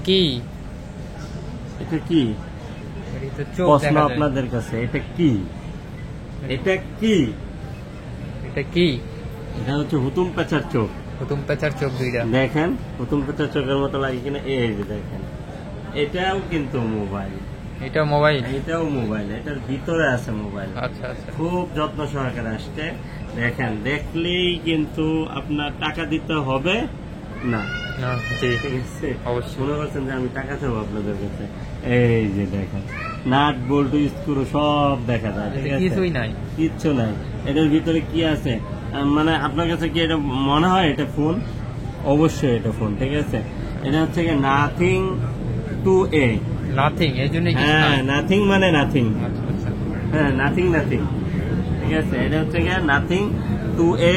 কি এটা কি প্রশ্ন আপনাদের কাছে, এটা কি? এটা কি? এটা কি? এটা হচ্ছে হুতুম পেঁচার চোখ। হুতুম পেঁচার চোখ দুইটা দেখেন, হুতুম পেঁচার চোখের মতো লাগে কিনা? এই যে দেখেন, এটাও কিন্তু মোবাইল। এটা মোবাইল? এটাও মোবাইল, এটার ভিতরে আছে মোবাইল। আচ্ছা আচ্ছা, খুব যত্ন সহকারে আসছে। দেখেন, দেখলেই কিন্তু আপনার টাকা দিতে হবে না। ঠিক আছে, অবশ্যই। মনে করছেন যে আমি টাকা চাবো আপনাদের কাছে? এই যে দেখেন, নাট বল্টু স্ক্রু সব দেখা যায়। ঠিক আছে, কিছুই নাই, কিচ্ছু নাই। এটার ভিতরে কি আছে মানে আপনার কাছে কি এটা মনে হয় এটা ফোন? অবশ্যই এটা ফোন। ঠিক আছে, এটা হচ্ছে কি নাথিং টু এ। নাথিং, এই জন্য? হ্যাঁ, নাথিং মানে নাথিং। হ্যাঁ, নাথিং নাথিং। ঠিক আছে, এটা হচ্ছে গিয়ে নাথিং 2A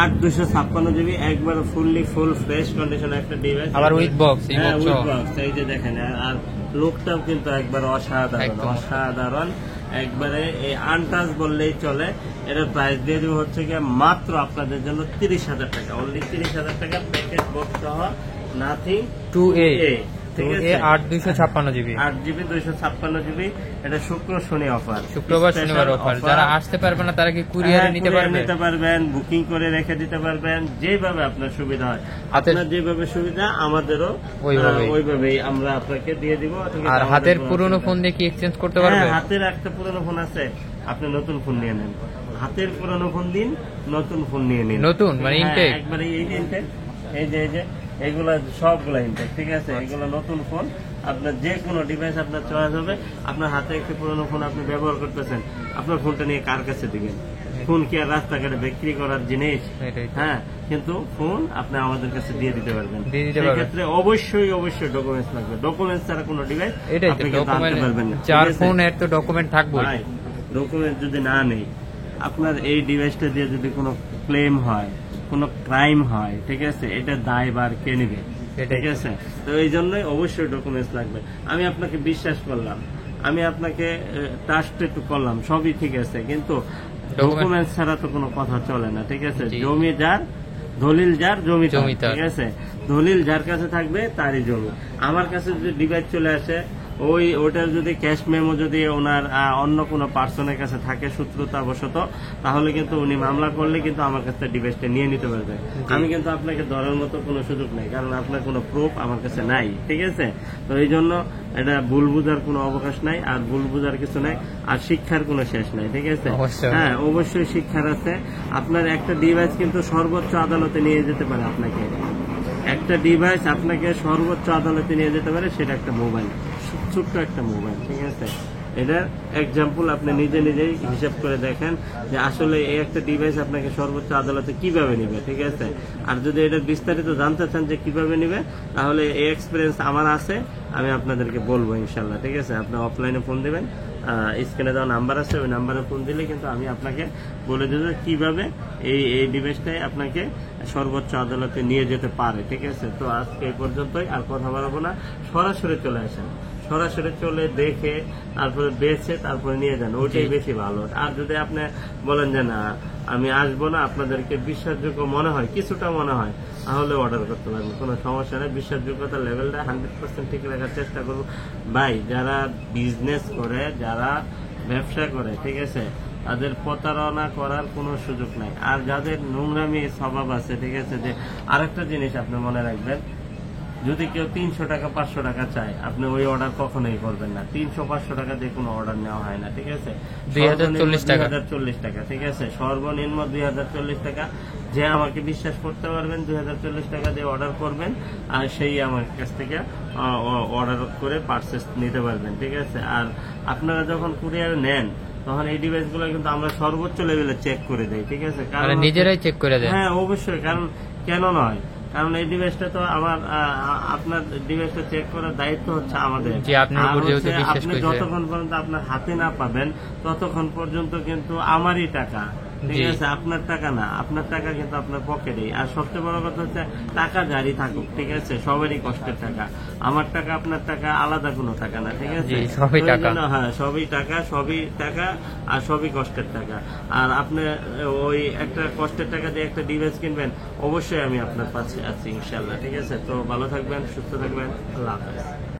8/256 জিবি, একবার ফুললি ফুল ফ্রেশ কন্ডিশন একটা ডিভাইস, আবার উইথ বক্স। হ্যাঁ, উইথ বক্স। এই যে দেখেন, আর লোকটাও কিন্তু একবার অসাধারণ অসাধারণ, একবারে এই আনটাচ বললেই চলে। এটার প্রাইস দিয়ে দেবো হচ্ছে গিয়ে মাত্র আপনাদের জন্য 30,000 টাকা, অনলি 30,000 টাকা, প্যাকেজ বক্স সহ নাথিং 2A। ঠিক আছে, 8/256 জিবি, 8GB 256 জিবি। এটা শুক্র শনি অফার, শুক্রবার শনিবার অফার। যারা আসতে পারবে না তারা কি কুরিয়ারে নিতে পারবেন, বুকিং করে রেখে দিতে পারবেন, যেভাবে আপনার সুবিধা হয়। আপনার যেভাবে সুবিধা আমাদেরও ওইভাবেই আমরা আপনাকে দিয়ে দিব। আর হাতের পুরনো ফোন দিয়ে কি এক্সচেঞ্জ করতে পারবেন? হাতের একটা পুরনো ফোন আছে, আপনি নতুন ফোন নিয়ে নেন। হাতের পুরনো ফোন দিন, নতুন ফোন নিয়ে নিন। নতুন মানে ইনটেক? একবারে এই ইনটেক, এই যে এগুলা সবগুলা ইনটেক। ঠিক আছে, এগুলো নতুন ফোন। আপনার যে কোনো ডিভাইস আপনার চয়েস হবে। আপনার হাতে একটি পুরনো ফোন আপনি ব্যবহার করতেছেন, আপনার ফোনটা নিয়ে কার কাছে দিবেন? ফোন কি আর রাস্তাঘাটে বিক্রি করার জিনিস? হ্যাঁ, কিন্তু ফোন আপনি আমাদের কাছে দিয়ে দিতে পারবেন। সেক্ষেত্রে অবশ্যই অবশ্যই ডকুমেন্টস লাগবে। ডকুমেন্টস ছাড়া কোনো ডিভাইস আপনি কিন্তু আনতে পারবেন না। যার ফোন এর তো ডকুমেন্ট থাকবে। ডকুমেন্ট যদি না নেই, আপনার এই ডিভাইসটা দিয়ে যদি কোনো ক্লেম হয়, কোনো ক্রাইম হয়, ঠিক আছে, এটা দায়ভার কে নেবে? ঠিক আছে, তো এই জন্যই অবশ্যই ডকুমেন্টস লাগবে। আমি আপনাকে বিশ্বাস করলাম, আমি আপনাকে ট্রাস্ট একটু করলাম, সবই ঠিক আছে, কিন্তু ডকুমেন্টস ছাড়া তো কোনো কথা চলে না। ঠিক আছে, জমি যার, দলিল যার, জমি তার। ঠিক আছে, দলিল যার কাছে থাকবে তারই জমি। আমার কাছে যদি ডিভাইস চলে আসে, ওটার যদি ক্যাশ মেমো যদি ওনার অন্য কোনো পার্সনের কাছে থাকে সূত্রতাবশত, তাহলে কিন্তু উনি মামলা করলে কিন্তু আমার কাছে ডিভাইসটা নিয়ে নিতে পারবে। আমি কিন্তু আপনাকে ধরার মতো কোনো সুযোগ নেই, কারণ আপনার কোনো প্রুফ আমার কাছে নাই। ঠিক আছে, তো এই জন্য এটা ভুল বুঝার কোনো অবকাশ নাই, আর ভুল বুঝার কিছু নাই, আর শিক্ষার কোনো শেষ নাই। ঠিক আছে, হ্যাঁ, অবশ্যই শিক্ষার আছে। আপনার একটা ডিভাইস কিন্তু সর্বোচ্চ আদালতে নিয়ে যেতে পারে আপনাকে। একটা ডিভাইস আপনাকে সর্বোচ্চ আদালতে নিয়ে যেতে পারে, সেটা একটা মোবাইল, ছোট্ট একটা মোবাইল। ঠিক আছে, এটার এক্সাম্পল আপনি নিজেই হিসাব করে দেখেন যে আসলে এই একটা ডিভাইস আপনাকে সর্বোচ্চ আদালতে কিভাবে নিবে। ঠিক আছে, আর যদি এটা বিস্তারিত জানতে চান যে কিভাবে নিবে, তাহলে এই এক্সপিরিয়েন্স আমার আছে, আমি আপনাদেরকে বলবো ইনশাল্লাহ। ঠিক আছে, আপনি অফলাইনে ফোন দিবেন, স্ক্রিনে দেওয়া নাম্বার আছে, ওই নাম্বারে ফোন দিলে কিন্তু আমি আপনাকে বলে দেব কিভাবে এই ডিভাইসটাই আপনাকে সর্বোচ্চ আদালতে নিয়ে যেতে পারে। ঠিক আছে, তো আজকে এই পর্যন্তই, আর কথা বলবো না। সরাসরি চলে আসেন, সরাসরি চলে দেখে তারপরে বেছে তারপরে নিয়ে যান, ওইটাই বেশি ভালো। আর যদি আপনি বলেন যে না আমি আসবো না, আপনাদেরকে বিশ্বাসযোগ্য মনে হয়, কিছুটা মনে হয়, তাহলে অর্ডার করতে পারবেন, কোনো সমস্যা নেই। বিশ্বাসযোগ্যতার লেভেলটা 100% ঠিক রাখার চেষ্টা করবো। ভাই, যারা বিজনেস করে, যারা ব্যবসা করে, ঠিক আছে, তাদের প্রতারণা করার কোনো সুযোগ নাই। আর যাদের নোংরামি স্বভাব আছে, ঠিক আছে, যে আরেকটা জিনিস আপনি মনে রাখবেন, যদি কেউ 300 টাকা 500 টাকা চায়, আপনি ওই অর্ডার কখনোই করবেন না। 300-500 টাকা দিয়ে কোনো অর্ডার নেওয়া হয় না। ঠিক আছে, 2040 টাকা। ঠিক আছে, সর্বনিম্ন 2040 টাকা। যে আমাকে বিশ্বাস করতে পারবেন, 2040 টাকা দিয়ে অর্ডার করবেন, আর সেই আমার কাছ থেকে অর্ডার করে পারচেস নিতে পারবেন। ঠিক আছে, আর আপনারা যখন কুরিয়ার নেন, তখন এই ডিভাইস গুলো কিন্তু আমরা সর্বোচ্চ লেভেলে চেক করে দেই। ঠিক আছে, কারণ নিজেরাই চেক করে দেয়। হ্যাঁ, অবশ্যই, কারণ কেন নয়, কারণ এই ডিভাইসটা তো আমার, আপনার ডিভাইসটা চেক করার দায়িত্ব হচ্ছে আমাদের। আপনি যতক্ষণ পর্যন্ত আপনার হাতে না পাবেন, ততক্ষণ পর্যন্ত কিন্তু আমারই টাকা, ঠিক আছে, আপনার টাকা না, আপনার টাকা কিন্তু আপনার পকেটেই। আর সবচেয়ে বড় কথা হচ্ছে টাকা জারি থাকুক, ঠিক আছে, সবারই কষ্টের টাকা। আমার টাকা আপনার টাকা আলাদা কোনো টাকা না, ঠিক আছে, সবই টাকা। হ্যাঁ সবই টাকা আর সবই কষ্টের টাকা। আর আপনি ওই একটা কষ্টের টাকা দিয়ে একটা ডিভাইস কিনবেন, অবশ্যই আমি আপনার পাশে আছি ইনশাল্লাহ, ঠিক আছে। তো ভালো থাকবেন, সুস্থ থাকবেন, আল্লাহ হাফেজ।